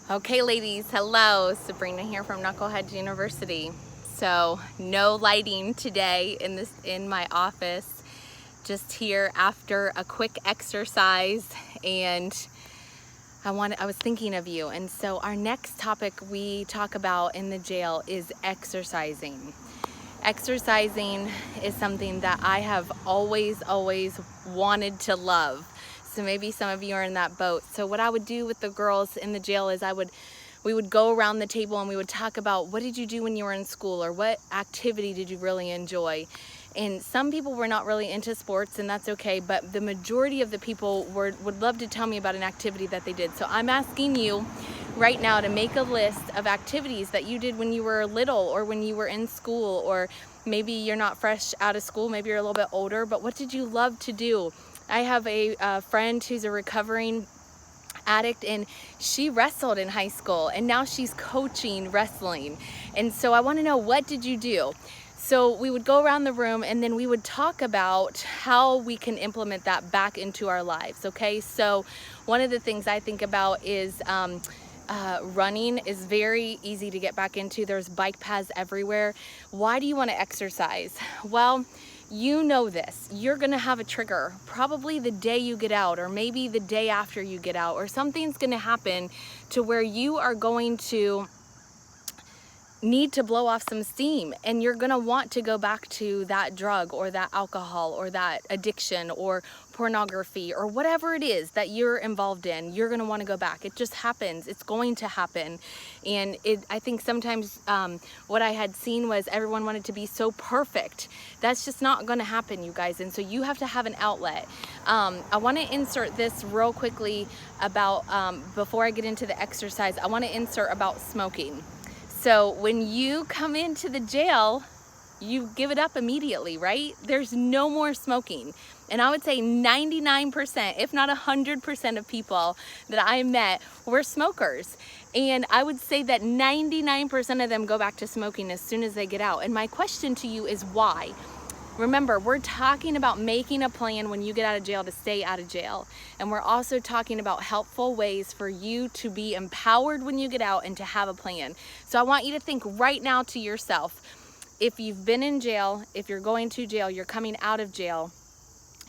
Okay, ladies, hello. Sabrina here from Knucklehead University. So, no lighting today in my office. Just here after a quick exercise, and I was thinking of you. And so our next topic we talk about in the jail is exercising. Exercising is something that I have always wanted to love. So maybe some of you are in that boat. So what I would do with the girls in the jail is we would go around the table and we would talk about, what did you do when you were in school, or what activity did you really enjoy? And some people were not really into sports, and that's okay, but the majority of the people would love to tell me about an activity that they did. So I'm asking you right now to make a list of activities that you did when you were little, or when you were in school, or maybe you're not fresh out of school, maybe you're a little bit older, but what did you love to do? I have a friend who's a recovering addict, and she wrestled in high school, and now she's coaching wrestling. And so I want to know, what did you do? So we would go around the room and then we would talk about how we can implement that back into our lives. Okay, so one of the things I think about is running is very easy to get back into. There's bike paths everywhere. Why do you want to exercise? Well, you know this, you're gonna have a trigger probably the day you get out, or maybe the day after you get out, or something's gonna happen to where you are going to need to blow off some steam, and you're gonna want to go back to that drug or that alcohol or that addiction or pornography or whatever it is that you're involved in. You're gonna want to go back. It just happens. It's going to happen. And I think sometimes what I had seen was everyone wanted to be so perfect. That's just not gonna happen, you guys. And so you have to have an outlet. I want to insert this real quickly about before I get into the exercise. I want to insert about smoking. So when you come into the jail, you give it up immediately, right? There's no more smoking. And I would say 99%, if not 100% of people that I met were smokers. And I would say that 99% of them go back to smoking as soon as they get out. And my question to you is why? Remember, we're talking about making a plan when you get out of jail to stay out of jail. And we're also talking about helpful ways for you to be empowered when you get out and to have a plan. So I want you to think right now to yourself, if you've been in jail, if you're going to jail, you're coming out of jail,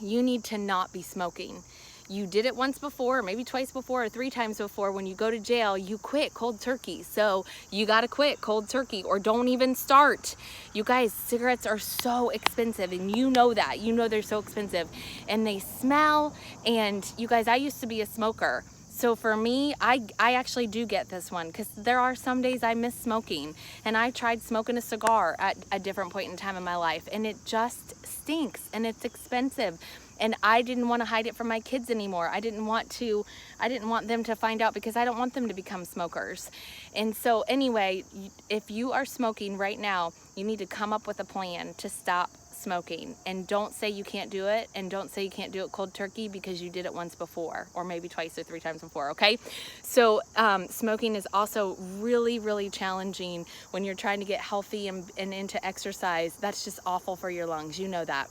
you need to not be smoking. You did it once before, maybe twice before, or 3 times before. When you go to jail, you quit cold turkey. So you gotta quit cold turkey, or don't even start. You guys, cigarettes are so expensive, and you know that. You know they're so expensive, and they smell. And you guys, I used to be a smoker. So for me, I actually do get this one, because there are some days I miss smoking, and I tried smoking a cigar at a different point in time in my life, and it just stinks, and it's expensive. And I didn't want to hide it from my kids anymore. I didn't want them to find out, because I don't want them to become smokers. And so anyway, if you are smoking right now, you need to come up with a plan to stop smoking. And don't say you can't do it, and don't say you can't do it cold turkey because you did it once before, or maybe twice or 3 times before, okay? So smoking is also really challenging when you're trying to get healthy and into exercise. That's just awful for your lungs, you know that.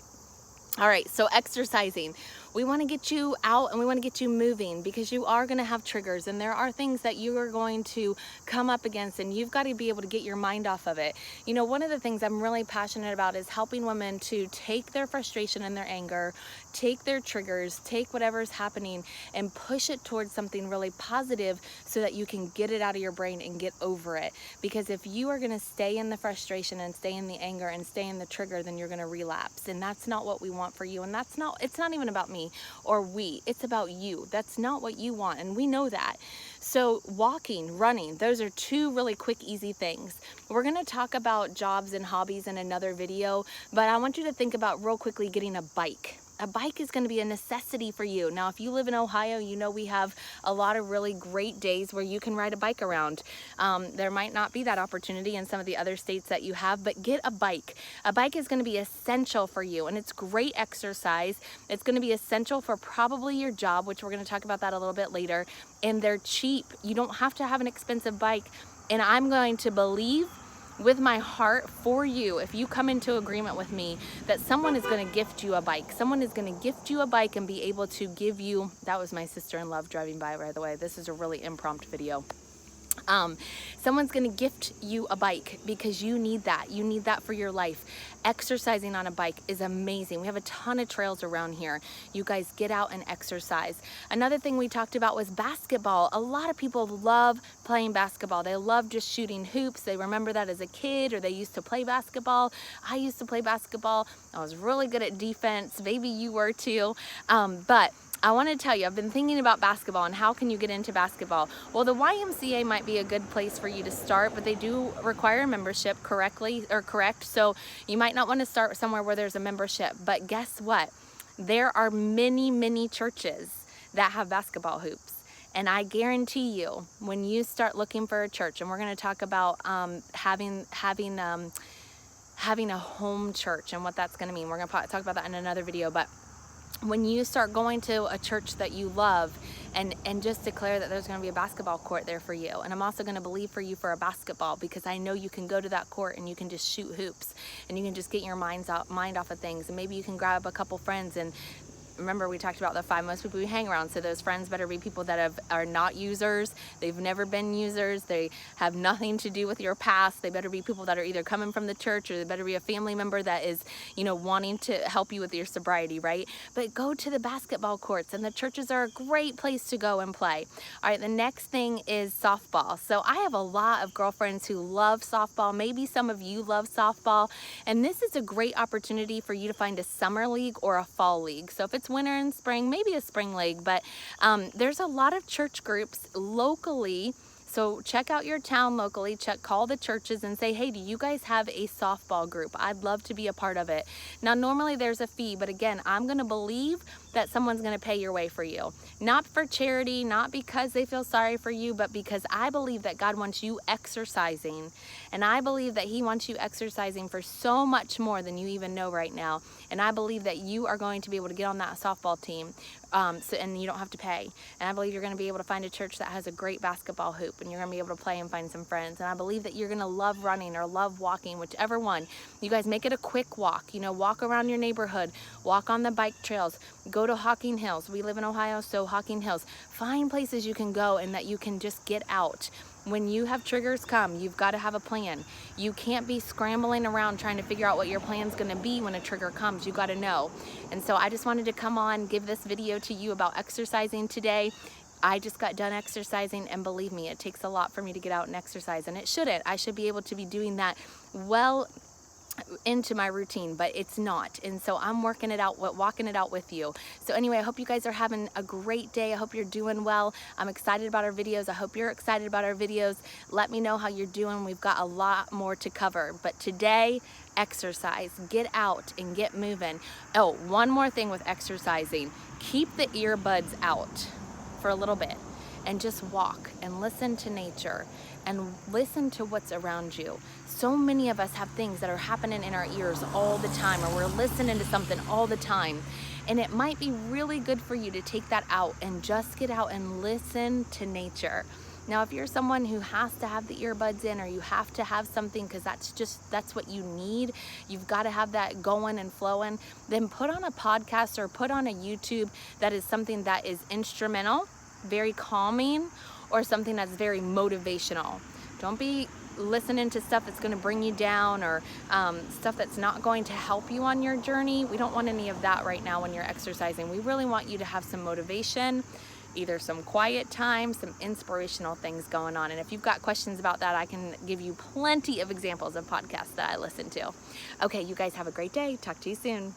All right, so exercising. We want to get you out and we want to get you moving, because you are going to have triggers, and there are things that you are going to come up against, and you've got to be able to get your mind off of it. You know, one of the things I'm really passionate about is helping women to take their frustration and their anger, take their triggers, take whatever's happening, and push it towards something really positive so that you can get it out of your brain and get over it. Because if you are going to stay in the frustration and stay in the anger and stay in the trigger, then you're going to relapse, and that's not what we want for you. And it's not even about me or we, it's about you. That's not what you want, and we know that. So walking, running, those are 2 really quick, easy things. We're going to talk about jobs and hobbies in another video, but I want you to think about real quickly getting a bike. A bike is going to be a necessity for you. Now, if you live in Ohio, you know we have a lot of really great days where you can ride a bike around. There might not be that opportunity in some of the other states that you have, but get a bike. A bike is going to be essential for you, and it's great exercise. It's going to be essential for probably your job, which we're going to talk about that a little bit later, and they're cheap. You don't have to have an expensive bike, and I'm going to believe with my heart for you, if you come into agreement with me, that someone is going to gift you a bike. Someone is going to gift you a bike and be able to give you, that was my sister-in-law driving by the way. This is a really impromptu video. Someone's gonna gift you a bike because you need that. You need that for your life. Exercising on a bike is amazing. We have a ton of trails around here. You guys get out and exercise. Another thing we talked about was basketball. A lot of people love playing basketball. They love just shooting hoops. They remember that as a kid, or they used to play basketball. I used to play basketball. I was really good at defense. Maybe you were too. But I want to tell you, I've been thinking about basketball and how can you get into basketball. Well, the YMCA might be a good place for you to start, but they do require a membership correct. So you might not want to start somewhere where there's a membership, but guess what? There are many churches that have basketball hoops. And I guarantee you, when you start looking for a church, and we're going to talk about having a home church and what that's going to mean. We're going to talk about that in another video, but when you start going to a church that you love and just declare that there's going to be a basketball court there for you. And I'm also going to believe for you for a basketball, because I know you can go to that court and you can just shoot hoops and you can just get your mind off of things. And maybe you can grab a couple friends, and remember we talked about the 5 most people we hang around. So those friends better be people that are not users. They've never been users. They have nothing to do with your past. They better be people that are either coming from the church, or they better be a family member that is, wanting to help you with your sobriety, right? But go to the basketball courts, and the churches are a great place to go and play. All right, the next thing is softball. So I have a lot of girlfriends who love softball. Maybe some of you love softball, and this is a great opportunity for you to find a summer league or a fall league. So if it's winter and spring, maybe a spring league, but there's a lot of church groups locally. So check out your town locally, call the churches and say, hey, do you guys have a softball group? I'd love to be a part of it. Now, normally there's a fee, but again, I'm going to believe that someone's going to pay your way for you. Not for charity, not because they feel sorry for you, but because I believe that God wants you exercising. And I believe that he wants you exercising for so much more than you even know right now. And I believe that you are going to be able to get on that softball team, and you don't have to pay. And I believe you're going to be able to find a church that has a great basketball hoop, and you're going to be able to play and find some friends. And I believe that you're going to love running or love walking, whichever one. You guys make it a quick walk. Walk around your neighborhood, walk on the bike trails, go to Hocking Hills. We live in Ohio, so Hocking Hills. Find places you can go and that you can just get out. When you have triggers come, you've got to have a plan. You can't be scrambling around trying to figure out what your plan's going to be when a trigger comes. You got to know. And so I just wanted to come on, give this video to you about exercising today. I just got done exercising, and believe me, it takes a lot for me to get out and exercise, and it shouldn't. I should be able to be doing that well into my routine, but it's not. And so I'm walking it out with you. So anyway, I hope you guys are having a great day. I hope you're doing well. I'm excited about our videos. I hope you're excited about our videos. Let me know how you're doing. We've got a lot more to cover, but today, exercise, get out and get moving. Oh, one more thing with exercising, keep the earbuds out for a little bit and just walk and listen to nature and listen to what's around you. So many of us have things that are happening in our ears all the time, or we're listening to something all the time. And it might be really good for you to take that out and just get out and listen to nature. Now, if you're someone who has to have the earbuds in, or you have to have something because that's what you need, you've got to have that going and flowing, then put on a podcast or put on a YouTube that is something that is instrumental, very calming, or something that's very motivational. Don't be listening to stuff that's going to bring you down, or stuff that's not going to help you on your journey. We don't want any of that right now when you're exercising. We really want you to have some motivation, either some quiet time, some inspirational things going on. And if you've got questions about that, I can give you plenty of examples of podcasts that I listen to. Okay, you guys have a great day. Talk to you soon.